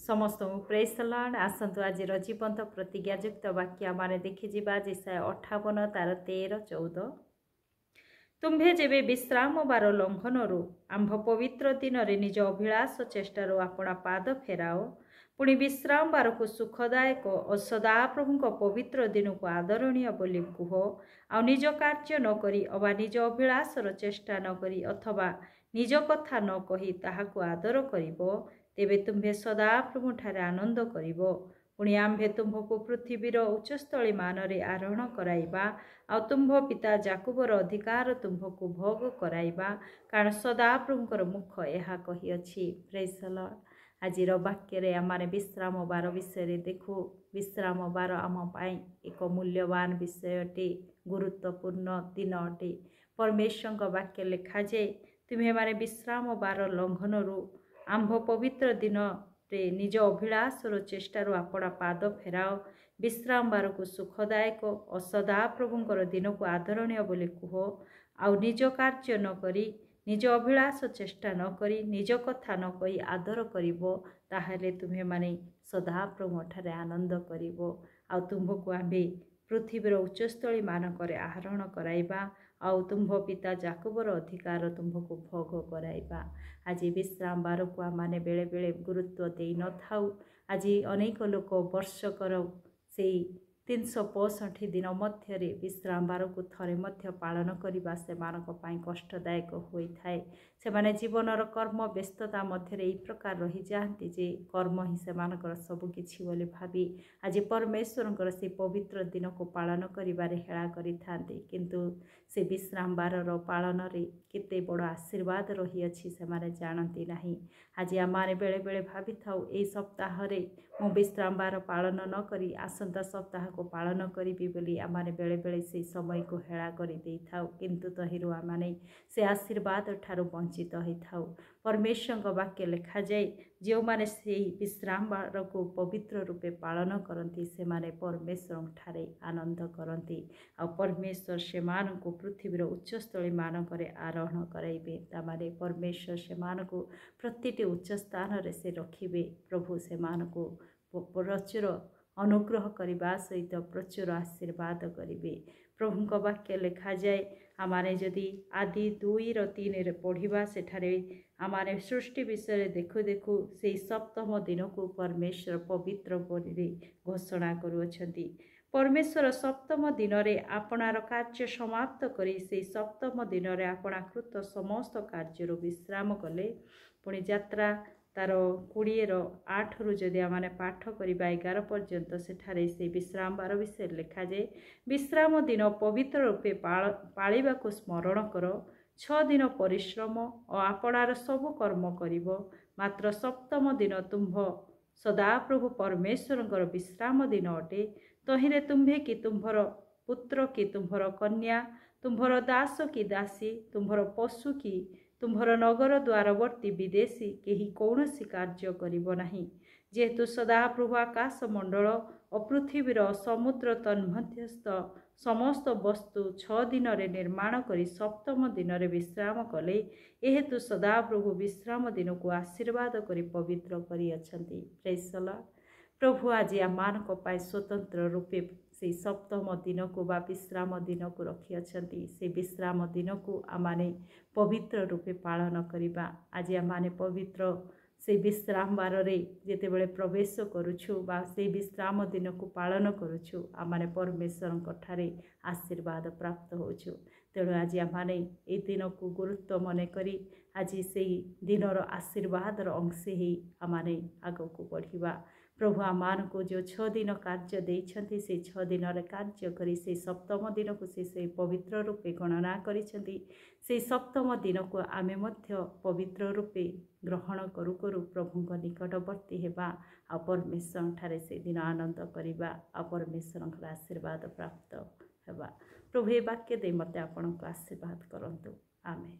समस्त praise the Lord. आसतु आज जीवंत प्रतिज्ञायुक्त वाक्य माने देखि जिबा जेसाया 58 तार 13 14। तुम्भे जेबे विश्राम बार लंघनरू आंभ पवित्र दिन रे निज अभिलाष चेष्टार आपणा पाद फेराओ पुणी विश्राम बार को सुखदायक और सदाप्रभुक पवित्र दिन को आदरणीय बोली कुह आ निज कार्य न करी अबा निज अभिलाषर चेष्टा न करी अथवा निज कथा न कही ताहाको आदर करिबो तेबे तुम्भे सदाप्रभु ठारे आनंद करिबो पुणी आंभे तुम्भको पृथ्वीर उच्चस्थली मानरे आरोहण कराइबा आ तुम्भ पिता जाकुबर अधिकार तुम्भको भोग कराइबा कारण सदाप्रभुकर मुख एहा कही अछि। Praise the Lord. आजिर वाक्य आमाने विश्राम बार विषय देखु। विश्राम बार आम पाई एक मूल्यवान विषय अटे, गुरुत्वपूर्ण दिन अटे। परमेश्वर वाक्य लिखा जाए तुम्हें माने विश्राम बार लंघनरू आंभ पवित्र दिन रे निज अभिलाषर चेष्टार आपणा पाद फेराओ विश्राम बार को सुखदायक और सदाप्रभुंकर दिन को आदरणीय बोली कुह आउ निज कार्य न करी निज अभिलाष चेष्टा न करी निज कथा न कही आदर करिबो ताहाले तुम्हें माने सदाप्रभु ठारे आनंद करिबो आउ तुमको आंबे पृथ्वीर उच्चस्थली मानकरे आरोहण कराइबा आउ तुम्भ पिता जाकुबर अधिकार तुम्भको भोग कराइबा। आज विश्राम बार को आमाने बेले बेले गुरुत्व दे न थाउ। आज अनेक लोक वर्षकर से 365 दिन मध्य विश्राम बार को थरे मध्य पालन करने से कष्टदायक होता है। से माने जीवनर कर्म व्यस्तता मध्य यही प्रकार रही जाती जे कर्म ही से सबकिछि बोली भावी आज परमेश्वर से पवित्र दिन को पालन करिबारे हेला करिथांती किंतु से विश्राम बारर पालन रे केते बड़ आशीर्वाद रही अछि से माने जानती नहीं। आज आमाने बेले बेले भावी थाउ ए सप्ताह रे मु विश्राम बार पालन न करी आसंता सप्ताह को पालन करी बोली आमाने बेले बेले से समय को हेला करी देई थाउ किंतु तहिरु आमाने से आशीर्वाद ठारू वंचित होई थाउ। परमेश्वर वाक्य लिखा जाए जो माने से विश्राम बार को पवित्र रूपे पालन करती से माने परमेश्वर ठारे आनंद करती आ परमेश्वर से मान को पृथ्वीर उच्चस्थली मानकरे आरोहण कराइबे तामाने परमेश्वर से मान को प्रतिटी उच्च स्थान रे से रखिबे। प्रभु से मान को प्रचुर अनुग्रह करने सहित प्रचुर आशीर्वाद करिबे। प्रभुंक वाक्य लिखा जाए आमाने जदि आदि 2:3 पढ़ा सेठारे आमाने सृष्टि विषय देखु देखु से सप्तम दिन को परमेश्वर पवित्र बोली घोषणा करुअछंती। परमेश्वर सप्तम दिन रे आपणार कार्य समाप्त करी से सप्तम दिन रे आपणाकृत समस्त कार्य विश्राम कले पुणी यात्रा तार 20:8 जदि आमाने पाठ करिबा 11 पर्यंत सेठारे से विश्राम बार विषय लिखा जाए विश्राम दिन पवित्र रूपे पालिबा को स्मरण कर 6 दिन परिश्रम और आपणार सबु कर्म करिवो मात्र सप्तम दिन तुम्भ सदाप्रभु परमेश्वरंकर विश्राम दिन अटे। तहिरे तुम्भे कि तुम्भर पुत्र कि तुम्भर कन्या तुम्भर दास कि दासी तुम्भर पशु कि तुम्भर नगर द्वारवर्ती विदेशी केही कौनसी कार्य करिबो नाही जेहेतु सदाप्रभु आकाश मंडल और पृथ्वीर समुद्र तन्मध्यस्थ समस्त वस्तु 6 दिन रे निर्माण करी सप्तम दिन रे विश्राम कले एहेतु सदाप्रभु विश्राम दिन को आशीर्वाद करी पवित्र करी अछंती। Praise the lord. प्रभु आज आमान को पाई स्वतंत्र रूपे से सप्तम दिन को बा विश्राम दिन को रखी अछंती। से विश्राम दिन को आमाने पवित्र रूपे पालन करिबा। आज आमाने पवित्र से विश्राम बार रे जेते बेले प्रवेश करुछु बा से विश्राम दिन को पालन करुछु आमाने परमेश्वर ठारे आशीर्वाद प्राप्त होछु। तेणु आज आमाने ए दिन को गुरुत्व मन करी आज से दिनर आशीर्वाद अंश ही आमाने आग को बढ़िबा। प्रभु आमान को जो 6 दिन कार्य देइछंती से 6 दिन कार्य करी से सप्तम दिन को से पवित्र रूपे गणना करिछंती। से सप्तम दिन को आमे मध्य पवित्र रूपे ग्रहण करू करू प्रभुंक निकटवर्ती हेबा आ परमेश्वर ठारे से दिन आनंद करिबा आ परमेश्वर आशीर्वाद प्राप्त हेबा। प्रभु ए वाक्य दे मते आपनको आशीर्वाद करंतु। आमेन।